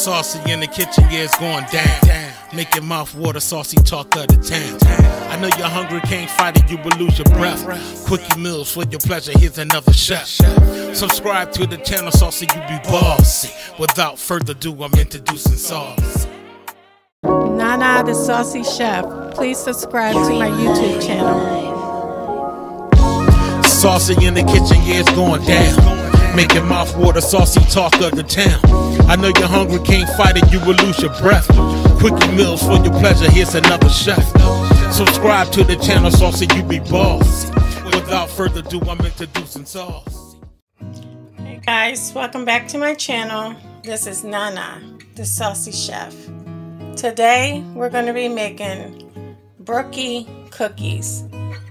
Saucy in the kitchen, yeah, it's going down. Make your mouth water, saucy talk of the town. I know you're hungry, can't fight it, you will lose your breath. Quickie meals for your pleasure, here's another chef. Subscribe to the channel, Saucy, you be bossy. Without further ado, I'm introducing Sauce. Nana the Saucy Chef. Please subscribe to my YouTube channel. Saucy in the kitchen, yeah, it's going down. Make your mouth water, saucy talk of the town. I know you're hungry, can't fight it, you will lose your breath. Quickie meals for your pleasure, here's another chef. Subscribe to the channel, Saucy, you be bossy. Without further ado, I'm introducing Sauce. Hey guys, welcome back to my channel. This is Nana, the Saucy Chef. Today, we're going to be making Brookie Cookies.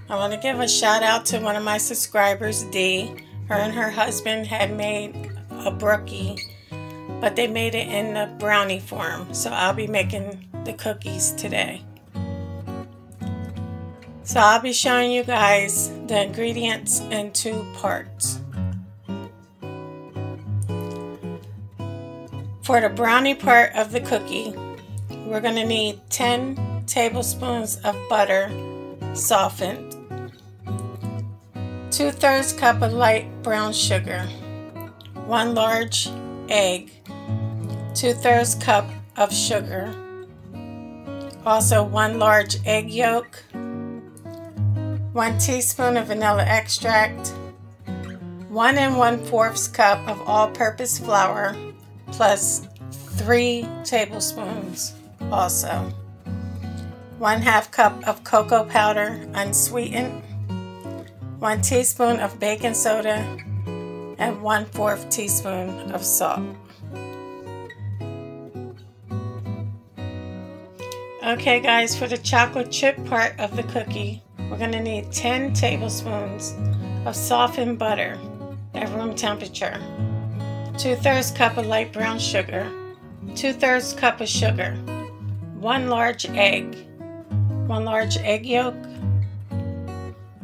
I want to give a shout out to one of my subscribers, Dee. Her and her husband had made a brookie, but they made it in the brownie form. So I'll be making the cookies today. So I'll be showing you guys the ingredients in 2 parts. For the brownie part of the cookie, we're going to need 10 tablespoons of butter softened, 2/3 cup of light brown sugar, 1 large egg, 2/3 cup of sugar, also 1 large egg yolk, 1 teaspoon of vanilla extract, 1 1/4 cup of all-purpose flour, plus 3 tablespoons also, 1/2 cup of cocoa powder unsweetened, 1 teaspoon of baking soda, and 1/4 teaspoon of salt. Okay guys, for the chocolate chip part of the cookie, we're going to need 10 tablespoons of softened butter at room temperature, 2/3 cup of light brown sugar, 2/3 cup of sugar, 1 large egg, 1 large egg yolk,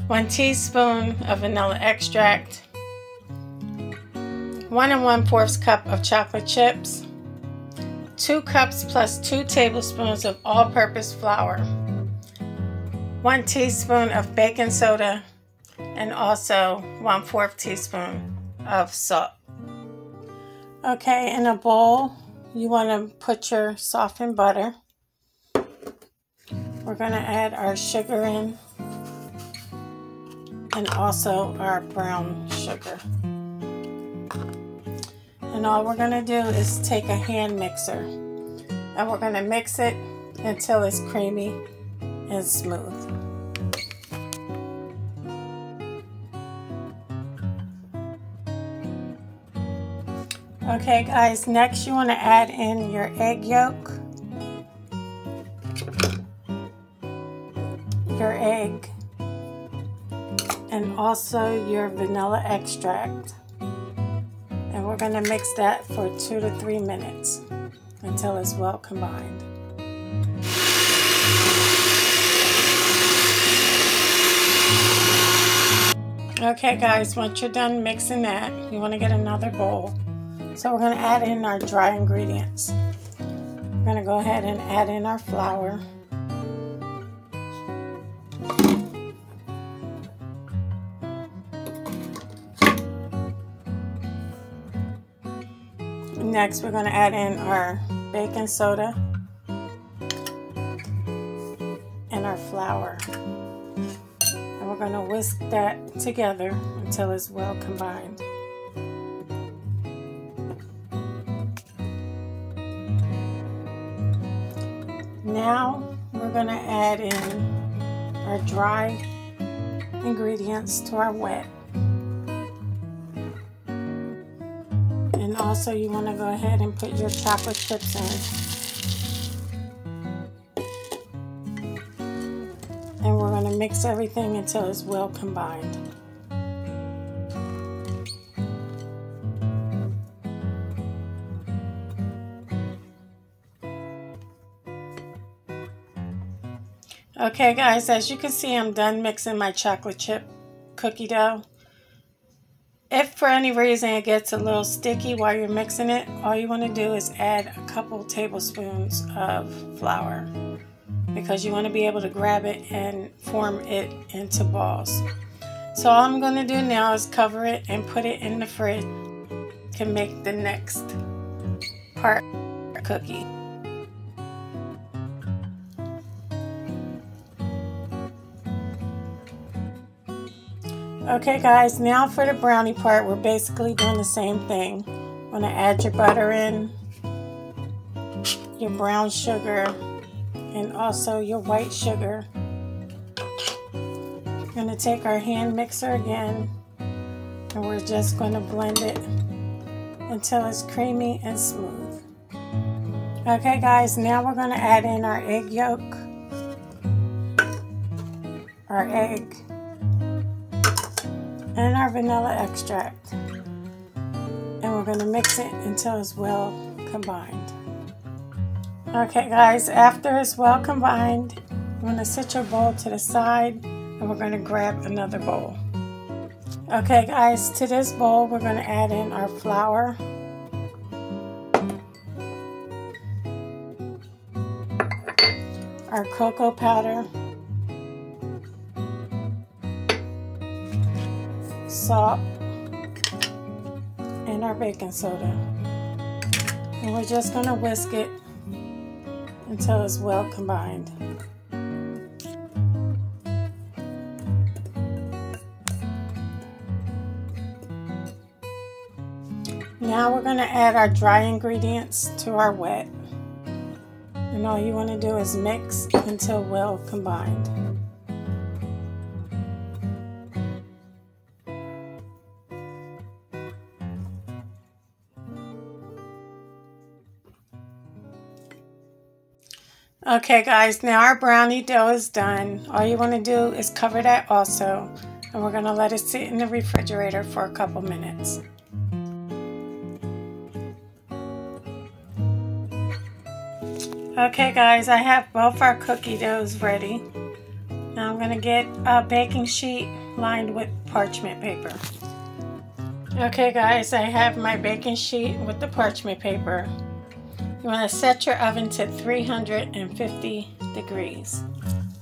1 teaspoon of vanilla extract, 1 1/4 cup of chocolate chips, 2 cups plus 2 tablespoons of all-purpose flour, 1 teaspoon of baking soda, and also 1/4 teaspoon of salt. Okay, in a bowl, you want to put your softened butter. We're going to add our sugar in, and also our brown sugar. And all we're going to do is take a hand mixer, and we're going to mix it until it's creamy and smooth. Okay guys, next you want to add in your egg yolk, your egg, and also your vanilla extract. And we're going to mix that for 2 to 3 minutes until it's well combined. Okay guys, once you're done mixing that, you want to get another bowl. So we're going to add in our dry ingredients. We're going to go ahead and add in our flour. Next, we're going to add in our baking soda and our flour. And we're going to whisk that together until it's well combined. Now, we're going to add in our dry ingredients to our wet. And also you want to go ahead and put your chocolate chips in. And we're going to mix everything until it's well combined. Okay guys, as you can see, I'm done mixing my chocolate chip cookie dough. If for any reason it gets a little sticky while you're mixing it, all you want to do is add a couple tablespoons of flour, because you want to be able to grab it and form it into balls. So all I'm going to do now is cover it and put it in the fridge to make the next part cookie. Okay guys, now for the brownie part, we're basically doing the same thing. I'm going to add your butter in, your brown sugar, and also your white sugar. We're going to take our hand mixer again, and we're just going to blend it until it's creamy and smooth. Okay guys, now we're going to add in our egg yolk, our egg, and our vanilla extract, and we're going to mix it until it's well combined. Okay guys, after it's well combined, I'm going to set your bowl to the side, and we're going to grab another bowl. Okay guys, to this bowl we're going to add in our flour, our cocoa powder, salt, and our baking soda, and we're just going to whisk it until it's well combined. Now we're going to add our dry ingredients to our wet, and all you want to do is mix until well combined. Okay guys, now our brownie dough is done. All you want to do is cover that also, and we're going to let it sit in the refrigerator for a couple minutes. Okay guys, I have both our cookie doughs ready. Now I'm going to get a baking sheet lined with parchment paper. Okay guys, I have my baking sheet with the parchment paper. You want to set your oven to 350 degrees.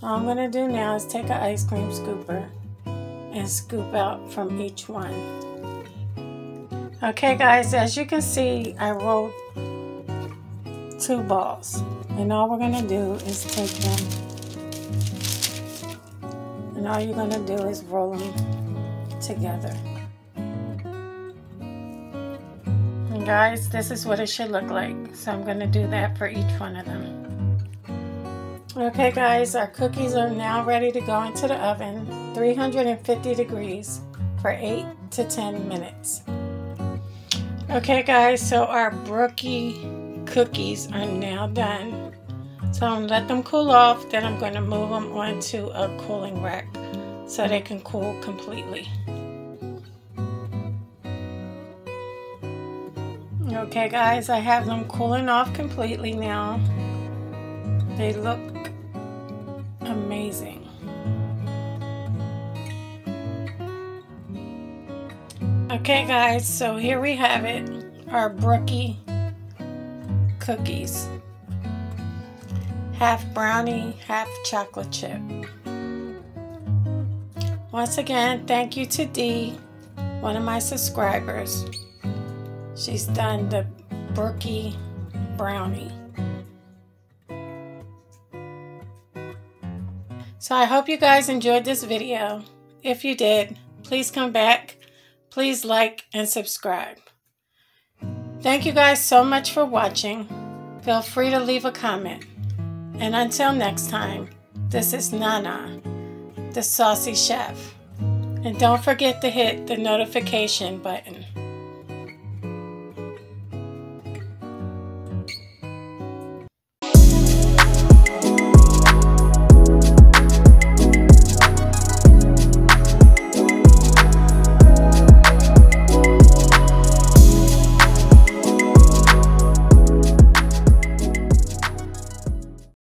All I'm going to do now is take an ice cream scooper and scoop out from each one. Okay guys, as you can see, I rolled 2 balls, and all we're going to do is take them, and all you're going to do is roll them together. And guys, this is what it should look like, so I'm going to do that for each one of them. Okay guys, our cookies are now ready to go into the oven, 350 degrees for 8 to 10 minutes. Okay guys, so our Brookie cookies are now done. So I'm going to let them cool off, then I'm going to move them onto a cooling rack so they can cool completely. Okay guys, I have them cooling off completely now. They look amazing. Okay guys, so here we have it, our Brookie cookies. Half brownie, half chocolate chip. Once again, thank you to Dee, one of my subscribers. She's done the Brookie brownie. So I hope you guys enjoyed this video. If you did, please come back. Please like and subscribe. Thank you guys so much for watching. Feel free to leave a comment. And until next time, this is Nana, the Saucy Chef. And don't forget to hit the notification button.